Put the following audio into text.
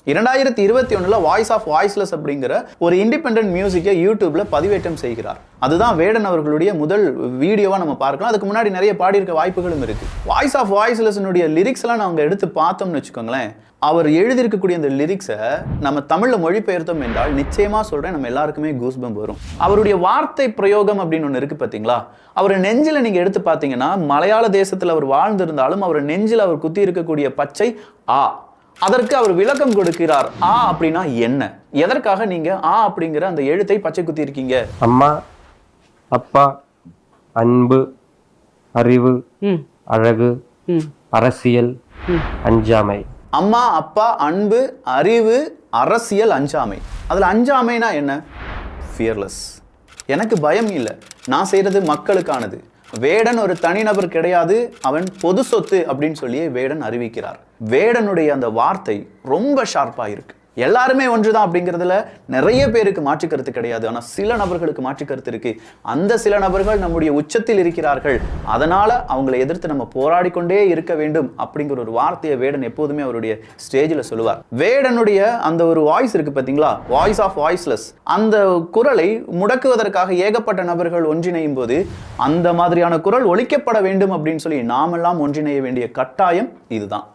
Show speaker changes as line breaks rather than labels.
2021 voice of voiceless அப்படிங்கிற ஒரு independent மியூசிக்கை யூடியூப்ல பதிவேற்றம் செய்கிறார். அதுதான் வேடன் அவர்களுடைய முதல் வீடியோவா நம்ம பார்க்கலாம். அதுக்கு முன்னாடி நிறைய பாடியிருக்க வாய்ப்புகளும் இருக்கு. வாய்ஸ் ஆஃப் வாய்ஸ்லெஸ்னுடைய லிரிக்ஸ் எல்லாம் நாங்க எடுத்து பார்த்தோம்னு வச்சுக்கோங்களேன், அவர் எழுதியிருக்கக்கூடிய அந்த லிரிக்ஸை நம்ம தமிழ்ல மொழிபெயர்த்தோம் என்றால் நிச்சயமா சொல்றேன், நம்ம எல்லாருக்குமே கூஸ்பம்ப் வரும். அவருடைய வார்த்தை பிரயோகம் அப்படின்னு ஒன்று இருக்கு பாத்தீங்களா, அவர் நெஞ்சில நீங்க எடுத்து பார்த்தீங்கன்னா, மலையாள தேசத்தில் அவர் வாழ்ந்திருந்தாலும் அவர் நெஞ்சில் அவர் குத்தி இருக்கக்கூடிய பச்சை ஆ. அதற்கு அவர் விளக்கம் கொடுக்கிறார். ஆ அப்படின்னா என்ன, எதற்காக நீங்க ஆ அப்படிங்கிற அந்த எழுத்தை பச்சை குத்தி இருக்கீங்க?
அம்மா, அப்பா, அன்பு, அறிவு, அழகு, அரசியல், அஞ்சாமை.
அம்மா, அப்பா, அன்பு, அறிவு, அரசியல், அஞ்சாமை. அதுல அஞ்சாமைனா என்ன? ஃபியர்லெஸ். எனக்கு பயம் இல்லை, நான் செய்யறது மக்களுக்கானது. வேடன் ஒரு தனிநபர் கிடையாது, அவன் பொது சொத்து அப்படின்னு சொல்லி வேடன் அறிவிக்கிறார். வேடனுடைய அந்த வார்த்தை ரொம்ப ஷார்ப்பா இருக்கு. எல்லாருமே ஒன்றுதான் அப்படிங்கிறதுல நிறைய பேருக்கு மாற்று கருத்து கிடையாது. ஆனா சில நபர்களுக்கு மாற்று கருத்து இருக்கு. அந்த சில நபர்கள் நம்முடைய உச்சத்தில் இருக்கிறார்கள், அதனால அவங்களை எதிர்த்து நம்ம போராடி கொண்டே இருக்க வேண்டும் அப்படிங்கிற ஒரு வார்த்தையை வேடன் எப்போதுமே அவருடைய ஸ்டேஜில் சொல்லுவார். வேடனுடைய அந்த ஒரு வாய்ஸ் இருக்கு பாத்தீங்களா, வாய்ஸ் ஆஃப் வாய்ஸ்லெஸ், அந்த குரலை முடக்குவதற்காக ஏகப்பட்ட நபர்கள் ஒன்றிணையும் போது அந்த மாதிரியான குரல் ஒழிக்கப்பட வேண்டும் அப்படின்னு சொல்லி நாமெல்லாம் ஒன்றிணைய வேண்டிய கட்டாயம் இதுதான்.